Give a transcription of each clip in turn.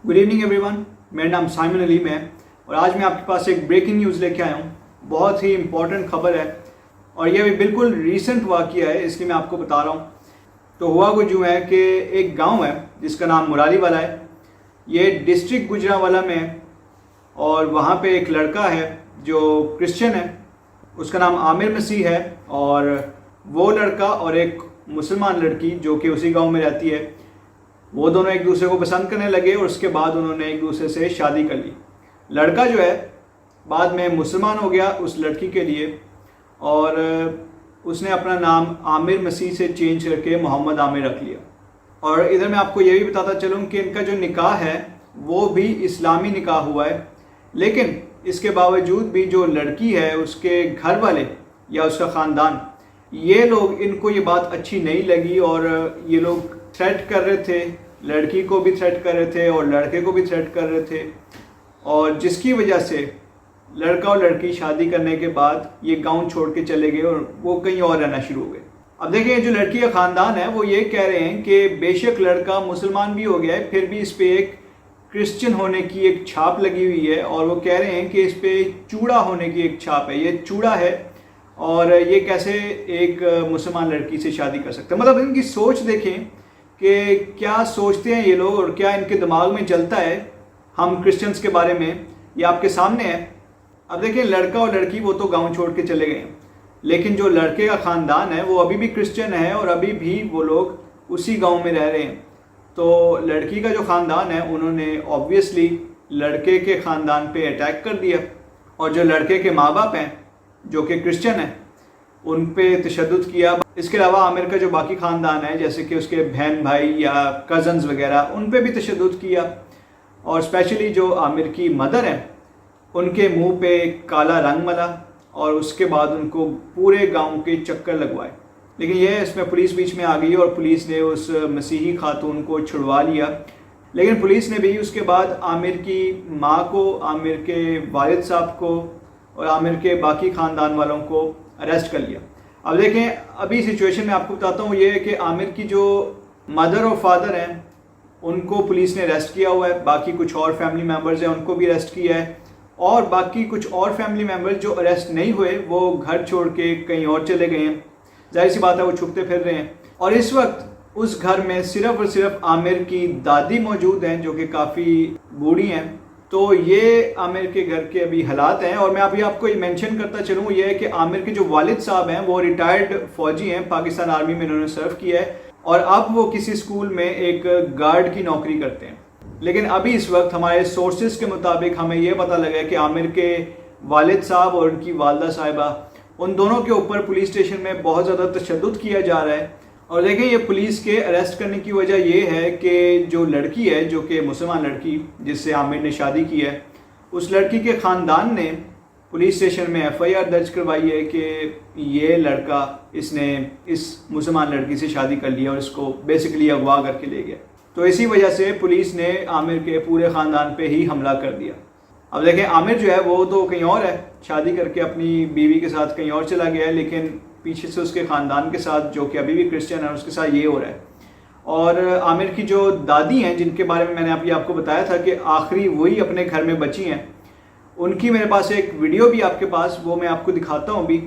Good evening everyone, मेरा नाम Simon Aleem है और आज मैं आपके पास एक ब्रेकिंग न्यूज़ लेके आया हूँ। बहुत ही इम्पॉर्टेंट खबर है और ये अभी बिल्कुल रीसेंट वाक़या है, इसलिए मैं आपको बता रहा हूँ। तो हुआ कुछ यूँ है कि एक गांव है जिसका नाम मुरारी वाला है। ये डिस्ट्रिक्ट गुजरांवाला में है और वहाँ पे एक लड़का है जो क्रिश्चियन है, उसका नाम आमिर मसीह है। और वो लड़का और एक मुसलमान लड़की जो कि उसी गांव में रहती है, वो दोनों एक दूसरे को पसंद करने लगे और उसके बाद उन्होंने एक दूसरे से शादी कर ली। लड़का जो है बाद में मुसलमान हो गया उस लड़की के लिए और उसने अपना नाम आमिर मसीह से चेंज करके मोहम्मद आमिर रख लिया। और इधर मैं आपको ये भी बताता चलूँ कि इनका जो निकाह है वो भी इस्लामी निकाह हुआ है, लेकिन इसके बावजूद भी जो लड़की है उसके घर वाले या उसका ख़ानदान, ये लोग, इनको ये बात अच्छी नहीं लगी और ये लोग थ्रेट कर रहे थे, लड़की को भी थ्रेट कर रहे थे और लड़के को भी थ्रेट कर रहे थे। और जिसकी वजह से लड़का और लड़की शादी करने के बाद ये गांव छोड़ के चले गए और वो कहीं और रहना शुरू हो गए। अब देखिए, जो लड़की का ख़ानदान है वो ये कह रहे हैं कि बेशक लड़का मुसलमान भी हो गया है, फिर भी इस पर एक क्रिश्चियन होने की एक छाप लगी हुई है और वो कह रहे हैं कि इस पर चूड़ा होने की एक छाप है। ये चूड़ा है और ये कैसे एक मुसलमान लड़की से शादी कर सकते हैं। मतलब इनकी सोच देखें कि क्या सोचते हैं ये लोग और क्या इनके दिमाग में चलता है हम क्रिश्चियंस के बारे में, ये आपके सामने है। अब देखिए, लड़का और लड़की वो तो गांव छोड़ के चले गए हैं, लेकिन जो लड़के का ख़ानदान है वो अभी भी क्रिश्चियन है और अभी भी वो लोग उसी गांव में रह रहे हैं। तो लड़की का जो ख़ानदान है उन्होंने ऑब्वियसली लड़के के ख़ानदान पे अटैक कर दिया और जो लड़के के माँ बाप हैं जो कि क्रिश्चियन हैं उन पे तशद्दुद किया। इसके अलावा आमिर का जो बाकी ख़ानदान है, जैसे कि उसके बहन भाई या कज़न्स वगैरह, उन पे भी तशद्दुद किया। और स्पेशली जो आमिर की मदर हैं उनके मुंह पे काला रंग मला और उसके बाद उनको पूरे गांव के चक्कर लगवाए। लेकिन ये इसमें पुलिस बीच में आ गई और पुलिस ने उस मसीही खातून को छुड़वा लिया। लेकिन पुलिस ने भी उसके बाद आमिर की माँ को, आमिर के वालिद साहब को और आमिर के बाकी ख़ानदान वालों को अरेस्ट कर लिया। अब देखें, अभी सिचुएशन में आपको बताता हूँ ये है कि आमिर की जो मदर और फादर हैं उनको पुलिस ने अरेस्ट किया हुआ है, बाकी कुछ और फैमिली मेम्बर्स हैं उनको भी अरेस्ट किया है और बाकी कुछ और फैमिली मेम्बर्स जो अरेस्ट नहीं हुए वो घर छोड़ के कहीं और चले गए हैं। जाहिर सी बात है, वो छुपते फिर रहे हैं। और इस वक्त उस घर में सिर्फ और सिर्फ आमिर की दादी मौजूद हैं जो कि काफ़ी बूढ़ी हैं। तो ये आमिर के घर के अभी हालात हैं। और मैं अभी आपको ये मेंशन करता चलूँ, ये है कि आमिर के जो वालिद साहब हैं वो रिटायर्ड फ़ौजी हैं, पाकिस्तान आर्मी में इन्होंने सर्व किया है और अब वो किसी स्कूल में एक गार्ड की नौकरी करते हैं। लेकिन अभी इस वक्त हमारे सोर्सेज के मुताबिक हमें ये पता लगा है कि आमिर के वालिद साहब और उनकी वालदा साहिबा, उन दोनों के ऊपर पुलिस स्टेशन में बहुत ज़्यादा तशद्दुद किया जा रहा है। और देखें, ये पुलिस के अरेस्ट करने की वजह ये है कि जो लड़की है, जो कि मुसलमान लड़की जिससे आमिर ने शादी की है, उस लड़की के ख़ानदान ने पुलिस स्टेशन में FIR दर्ज करवाई है कि ये लड़का, इसने इस मुसलमान लड़की से शादी कर लिया और इसको बेसिकली अगवा करके ले गया। तो इसी वजह से पुलिस ने आमिर के पूरे ख़ानदान पे ही हमला कर दिया। अब देखें, आमिर जो है वो तो कहीं और है, शादी करके अपनी बीवी के साथ कहीं और चला गया है, लेकिन पीछे से उसके ख़ानदान के साथ जो कि अभी भी क्रिश्चियन है उसके साथ ये हो रहा है। और आमिर की जो दादी हैं जिनके बारे में मैंने अभी आपको बताया था कि आखिरी वही अपने घर में बची हैं, उनकी मेरे पास एक वीडियो भी आपके पास, वो मैं आपको दिखाता हूँ अभी।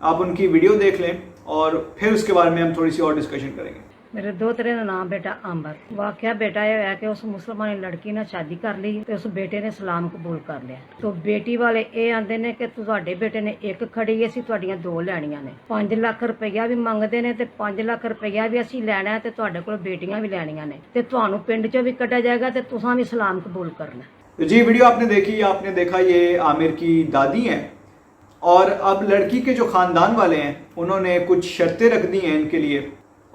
आप उनकी वीडियो देख लें और फिर उसके बारे में हम थोड़ी सी और डिस्कशन करेंगे। मेरे दोतरे का नाम बेटा अंबर। वाकया बेटा ये है कि उस मुसलमान लड़की ने शादी कर ली तो उस बेटे ने सलाम कबूल कर लिया। तो बेटी वाले ये आंदे ने कि ਤੁਹਾਡੇ बेटे ने एक खड़ी ਅਸੀਂ ਤੁਹਾਡੀਆਂ ਦੋ ਲੈਣੀਆਂ ਨੇ। 5 ਲੱਖ ਰੁਪਈਆ ਵੀ ਮੰਗਦੇ ਨੇ ਤੇ 5 ਲੱਖ ਰੁਪਈਆ ਵੀ ਅਸੀਂ ਲੈਣਾ ਹੈ ਤੇ ਤੁਹਾਡੇ ਕੋਲ ਬੇਟੀਆਂ ਵੀ ਲੈਣੀਆਂ ਨੇ ਤੇ ਤੁਹਾਨੂੰ ਪਿੰਡ ਚੋਂ ਵੀ ਕੱਢਿਆ ਜਾਏਗਾ ਤੇ ਤੁਸੀਂ ਵੀ ਸਲਾਮ ਕਬੂਲ करना। तो जी, वीडियो आपने देखी, आपने देखा ये आमिर की दादी हैं। और अब लड़की के जो ख़ानदान वाले हैं उन्होंने कुछ शर्तें रख दी हैं इनके लिए,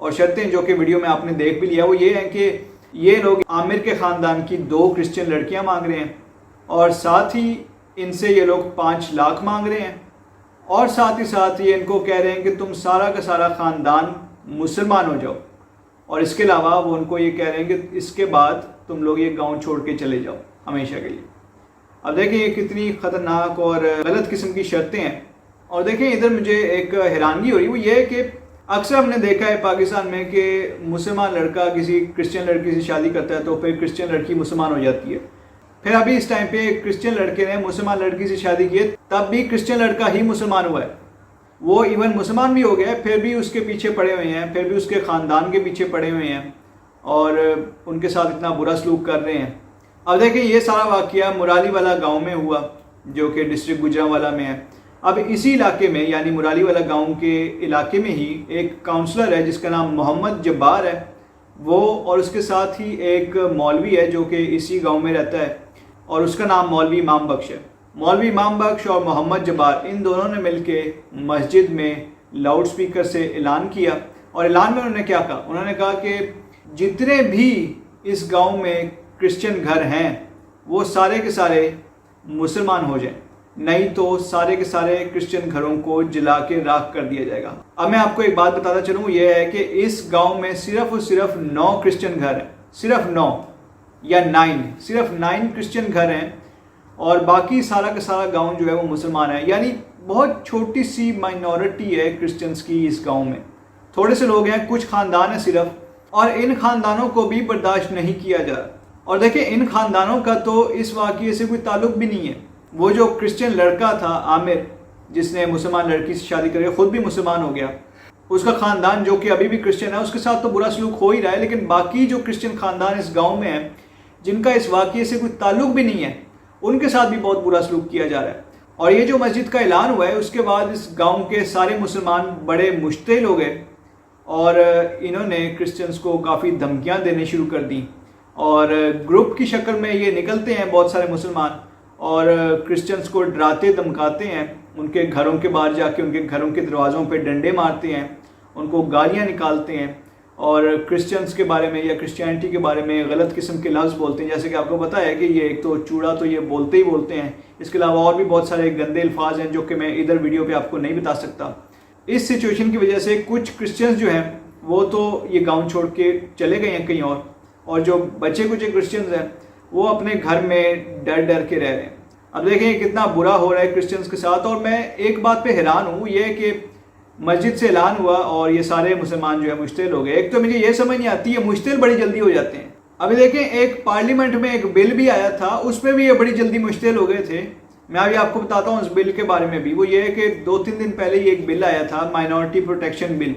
और शर्तें जो कि वीडियो में आपने देख भी लिया वो ये हैं कि ये लोग आमिर के ख़ानदान की 2 क्रिश्चियन लड़कियां मांग रहे हैं और साथ ही इनसे ये लोग 5 लाख मांग रहे हैं और साथ ही साथ ये इनको कह रहे हैं कि तुम सारा का सारा ख़ानदान मुसलमान हो जाओ। और इसके अलावा वो उनको ये कह रहे हैं कि इसके बाद तुम लोग ये गाँव छोड़ के चले जाओ हमेशा के लिए। अब देखिए ये कितनी ख़तरनाक और गलत किस्म की शर्तें हैं। और देखिए, इधर मुझे एक हैरानगी हो रही है, वो ये है कि अक्सर हमने देखा है पाकिस्तान में कि मुसलमान लड़का किसी क्रिश्चियन लड़की से शादी करता है तो फिर क्रिश्चियन लड़की मुसलमान हो जाती है। फिर अभी इस टाइम पे क्रिश्चियन लड़के ने मुसलमान लड़की से शादी की है, तब भी क्रिश्चियन लड़का ही मुसलमान हुआ है। वो इवन मुसलमान भी हो गया है, फिर भी उसके पीछे पड़े हुए हैं, फिर भी उसके ख़ानदान के पीछे पड़े हुए हैं और उनके साथ इतना बुरा सलूक कर रहे हैं। अब देखिए ये सारा वाक़या मुराली वाला गाँव में हुआ जो कि डिस्ट्रिक्ट गुजरांवाला में है। अब इसी इलाके में यानी मुराली वाला गांव के इलाके में ही एक काउंसलर है जिसका नाम मोहम्मद जब्बार है, वो और उसके साथ ही एक मौलवी है जो कि इसी गांव में रहता है और उसका नाम मौलवी इमाम बख्श है। मौलवी इमाम बख्श और मोहम्मद जब्बार इन दोनों ने मिलके मस्जिद में लाउड स्पीकर से ऐलान किया और ऐलान में उन्होंने क्या कहा, उन्होंने कहा कि जितने भी इस गाँव में क्रिश्चियन घर हैं वो सारे के सारे मुसलमान हो जाएं, नहीं तो सारे के सारे क्रिश्चियन घरों को जला के राख कर दिया जाएगा। अब मैं आपको एक बात बताता चलूँ, यह है कि इस गांव में सिर्फ और सिर्फ 9 क्रिश्चियन घर हैं, सिर्फ 9 या 9, सिर्फ 9 क्रिश्चियन घर हैं और बाकी सारा का सारा गांव जो है वो मुसलमान है। यानी बहुत छोटी सी माइनॉरिटी है क्रिश्चियंस की इस गाँव में, थोड़े से लोग हैं, कुछ ख़ानदान है सिर्फ, और इन ख़ानदानों को भी बर्दाश्त नहीं किया जा रहा। और देखिए इन ख़ानदानों का तो इस वाक़ये से कोई ताल्लुक़ भी नहीं है। वो जो क्रिश्चियन लड़का था आमिर, जिसने मुसलमान लड़की से शादी करी, ख़ुद भी मुसलमान हो गया, उसका ख़ानदान जो कि अभी भी क्रिश्चियन है उसके साथ तो बुरा सलूक हो ही रहा है, लेकिन बाकी जो क्रिश्चियन ख़ानदान इस गांव में हैं जिनका इस वाक़ये से कोई ताल्लुक़ भी नहीं है, उनके साथ भी बहुत बुरा सलूक किया जा रहा है। और ये जो मस्जिद का ऐलान हुआ है उसके बाद इस गाँव के सारे मुसलमान बड़े मुश्तिल हो गए और इन्होंने क्रिश्चियंस को काफ़ी धमकियाँ देने शुरू कर दी और ग्रुप की शक्ल में ये निकलते हैं बहुत सारे मुसलमान और क्रिश्चियंस को डराते धमकाते हैं, उनके घरों के बाहर जाके उनके घरों के दरवाज़ों पे डंडे मारते हैं, उनको गालियाँ निकालते हैं और क्रिश्चियंस के बारे में या क्रिश्चियनिटी के बारे में गलत किस्म के लफ्ज़ बोलते हैं। जैसे कि आपको पता है कि ये एक तो चूड़ा तो ये बोलते ही बोलते हैं, इसके अलावा और भी बहुत सारे गंदे अल्फाज हैं जो कि मैं इधर वीडियो पर आपको नहीं बता सकता। इस सिचुएशन की वजह से कुछ क्रिश्चियंस जो हैं वो तो ये गाँव छोड़ के चले गए हैं कहीं और जो बचे कुछ क्रिश्चियंस हैं वो अपने घर में डर डर के रह रहे हैं। अब देखें कितना बुरा हो रहा है क्रिश्चियंस के साथ। और मैं एक बात पे हैरान हूँ, ये कि मस्जिद से ऐलान हुआ और ये सारे मुसलमान जो है मुश्तिल हो गए। एक तो मुझे ये समझ नहीं आती है, मुश्तिल बड़ी जल्दी हो जाते हैं। अभी देखें एक पार्लियामेंट में एक बिल भी आया था, उसमें भी ये बड़ी जल्दी मुश्तिल हो गए थे। मैं अभी आपको बताता हूँ उस बिल के बारे में भी। वो ये है कि 2-3 दिन पहले ही एक बिल आया था, माइनॉरिटी प्रोटेक्शन बिल।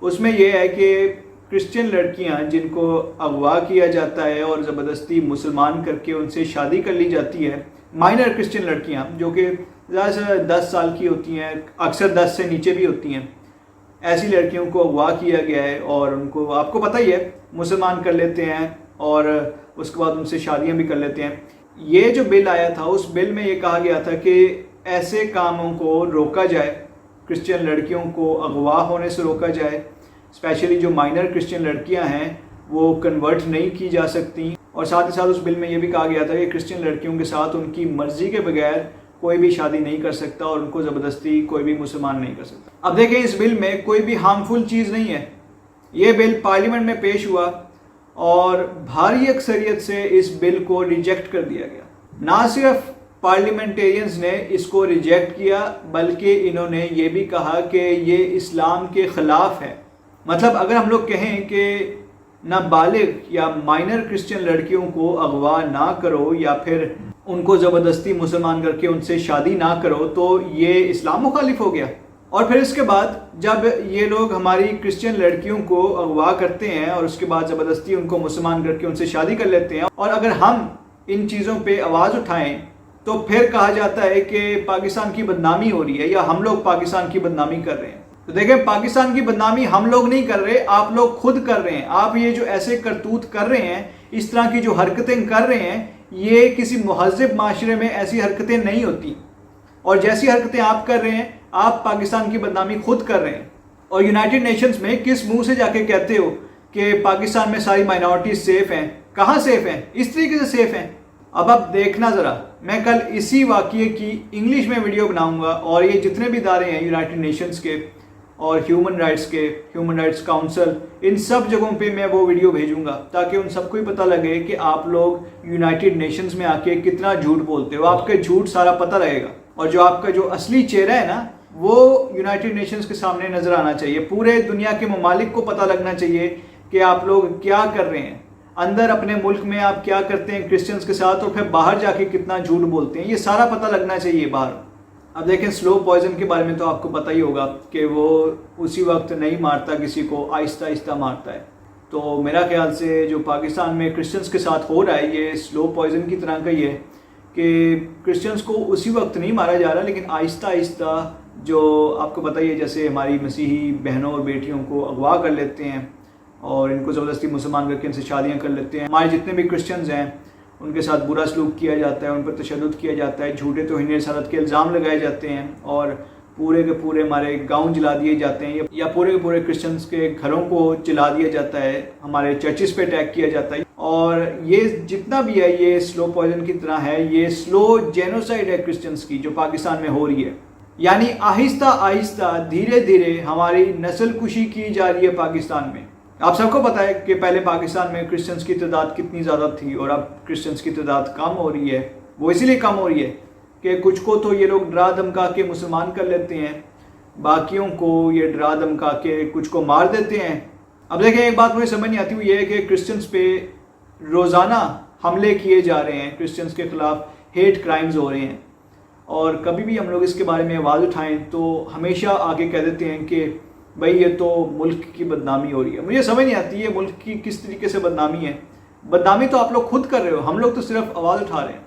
उसमें यह है कि क्रिश्चियन लड़कियां जिनको अगवा किया जाता है और ज़बरदस्ती मुसलमान करके उनसे शादी कर ली जाती है, माइनर क्रिश्चियन लड़कियां जो कि ज़्यादा से 10 साल की होती हैं, अक्सर 10 से नीचे भी होती हैं, ऐसी लड़कियों को अगवा किया गया है और उनको आपको पता ही है मुसलमान कर लेते हैं और उसके बाद उनसे शादियां भी कर लेते हैं। ये जो बिल आया था उस बिल में ये कहा गया था कि ऐसे कामों को रोका जाए, क्रिश्चियन लड़कियों को अगवा होने से रोका जाए, स्पेशली जो माइनर क्रिश्चियन लड़कियां हैं वो कन्वर्ट नहीं की जा सकती। और साथ ही साथ उस बिल में ये भी कहा गया था कि क्रिश्चियन लड़कियों के साथ उनकी मर्ज़ी के बगैर कोई भी शादी नहीं कर सकता और उनको ज़बरदस्ती कोई भी मुसलमान नहीं कर सकता। अब देखें इस बिल में कोई भी हार्मफुल चीज़ नहीं है। ये बिल पार्लियामेंट में पेश हुआ और भारी अक्सरियत से इस बिल को रिजेक्ट कर दिया गया। ना सिर्फ पार्लियामेंटेरियंस ने इसको रिजेक्ट किया बल्कि इन्होंने ये भी कहा कि ये इस्लाम के ख़िलाफ़ है। मतलब अगर हम लोग कहें कि नाबालिग या माइनर क्रिश्चियन लड़कियों को अगवा ना करो या फिर उनको ज़बरदस्ती मुसलमान करके उनसे शादी ना करो तो ये इस्लाम मुखालिफ हो गया। और फिर इसके बाद जब ये लोग हमारी क्रिश्चियन लड़कियों को अगवा करते हैं और उसके बाद ज़बरदस्ती उनको मुसलमान करके उनसे शादी कर लेते हैं और अगर हम इन चीज़ों पे आवाज़ उठाएं तो फिर कहा जाता है कि पाकिस्तान की बदनामी हो रही है या हम लोग पाकिस्तान की बदनामी कर रहे हैं। तो देखें पाकिस्तान की बदनामी हम लोग नहीं कर रहे, आप लोग खुद कर रहे हैं। आप ये जो ऐसे करतूत कर रहे हैं, इस तरह की जो हरकतें कर रहे हैं, ये किसी महज़िब माशरे में ऐसी हरकतें नहीं होती। और जैसी हरकतें आप कर रहे हैं आप पाकिस्तान की बदनामी खुद कर रहे हैं। और यूनाइटेड नेशंस में किस मुंह से जाके कहते हो कि पाकिस्तान में सारी माइनॉरिटीज सेफ हैं? कहाँ सेफ हैं? इस तरीके से सेफ हैं। अब आप देखना ज़रा, मैं कल इसी वाक़ये की इंग्लिश में वीडियो बनाऊंगा और ये जितने भी इदारे हैं यूनाइटेड नेशंस के और ह्यूमन राइट्स के, ह्यूमन राइट्स काउंसिल, इन सब जगहों पे मैं वो वीडियो भेजूंगा ताकि उन सबको ही पता लगे कि आप लोग यूनाइटेड नेशंस में आके कितना झूठ बोलते हो। आपके झूठ सारा पता रहेगा और जो आपका जो असली चेहरा है ना, وہ یونائٹڈ نیشنز کے سامنے نظر آنا چاہیے. پورے دنیا کے ممالک کو پتہ لگنا چاہیے کہ آپ لوگ کیا کر رہے ہیں, اندر اپنے ملک میں آپ کیا کرتے ہیں کرسچنز کے ساتھ, اور پھر باہر جا کے کتنا جھوٹ بولتے ہیں. یہ سارا پتہ لگنا چاہیے باہر. اب دیکھیں سلو پوائزن کے بارے میں تو آپ کو پتہ ہی ہوگا کہ وہ اسی وقت نہیں مارتا کسی کو, آہستہ آہستہ مارتا ہے. تو میرا خیال سے جو پاکستان میں کرسچنز کے ساتھ ہو رہا ہے یہ سلو پوائزن کی طرح کا ہی ہے کہ کرسچنز کو اسی وقت نہیں مارا جا رہا, لیکن آہستہ آہستہ جو آپ کو پتہ ہی ہے جیسے ہماری مسیحی بہنوں اور بیٹیوں کو اغوا کر لیتے ہیں اور ان کو زبردستی مسلمان کر کے ان سے شادیاں کر لیتے ہیں. ہمارے جتنے بھی کرسچنز ہیں ان کے ساتھ برا سلوک کیا جاتا ہے, ان پر تشدد کیا جاتا ہے, جھوٹے توہین رسالت کے الزام لگائے جاتے ہیں, اور پورے کے پورے ہمارے گاؤں جلا دیے جاتے ہیں, یا پورے کے پورے کرسچنز کے گھروں کو جلا دیا جاتا ہے, ہمارے چرچز پہ اٹیک کیا جاتا ہے. اور یہ جتنا بھی ہے یہ سلو پوائزن کی طرح ہے, یہ سلو جینوسائڈ ہے کرسچنز کی جو پاکستان میں ہو رہی ہے. یعنی آہستہ آہستہ دھیرے دھیرے ہماری نسل کشی کی جا رہی ہے پاکستان میں. آپ سب کو پتہ ہے کہ پہلے پاکستان میں کرسچنز کی تعداد کتنی زیادہ تھی اور اب کرسچنز کی تعداد کم ہو رہی ہے. وہ اسی لیے کم ہو رہی ہے کہ کچھ کو تو یہ لوگ ڈرا دھمکا کے مسلمان کر لیتے ہیں, باقیوں کو یہ ڈرا دھمکا کے کچھ کو مار دیتے ہیں. اب دیکھیں ایک بات مجھے سمجھ نہیں آتی, وہ یہ ہے کہ کرسچنز پہ روزانہ حملے کیے جا رہے ہیں, کرسچنز کے خلاف ہیٹ کرائمز ہو رہے ہیں, اور کبھی بھی ہم لوگ اس کے بارے میں آواز اٹھائیں تو ہمیشہ آگے کہہ دیتے ہیں کہ بھائی یہ تو ملک کی بدنامی ہو رہی ہے. مجھے سمجھ نہیں آتی یہ ملک کی کس طریقے سے بدنامی ہے. بدنامی تو آپ لوگ خود کر رہے ہو, ہم لوگ تو صرف آواز اٹھا رہے ہیں.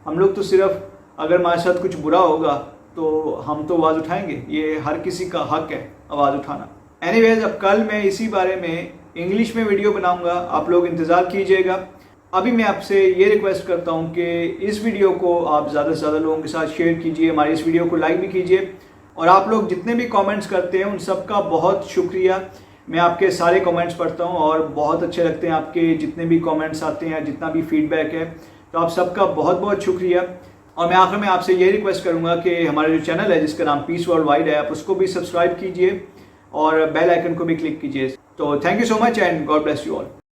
ہم لوگ تو صرف اگر ہمارے ساتھ کچھ برا ہوگا تو ہم تو آواز اٹھائیں گے, یہ ہر کسی کا حق ہے آواز اٹھانا. اینی ویز اب کل میں اسی بارے میں انگلش میں ویڈیو بناؤں گا, آپ لوگ انتظار کیجئے گا. ابھی میں آپ سے یہ ریکویسٹ کرتا ہوں کہ اس ویڈیو کو آپ زیادہ سے زیادہ لوگوں کے ساتھ شیئر کیجئے, ہماری اس ویڈیو کو لائک بھی کیجئے, اور آپ لوگ جتنے بھی کامنٹس کرتے ہیں ان سب کا بہت شکریہ. میں آپ کے سارے کامنٹس پڑھتا ہوں اور بہت اچھے لگتے ہیں آپ کے جتنے بھی کامنٹس آتے ہیں, جتنا بھی فیڈ بیک ہے, تو آپ سب کا بہت بہت شکریہ. اور میں آخر میں آپ سے یہ ریکویسٹ کروں گا کہ ہمارا جو چینل ہے جس کا نام پیس ورلڈ وائڈ ہے, آپ اس کو بھی سبسکرائب کیجئے اور بیل آئیکن کو بھی کلک کیجئے. تو thank you so much and God bless you all.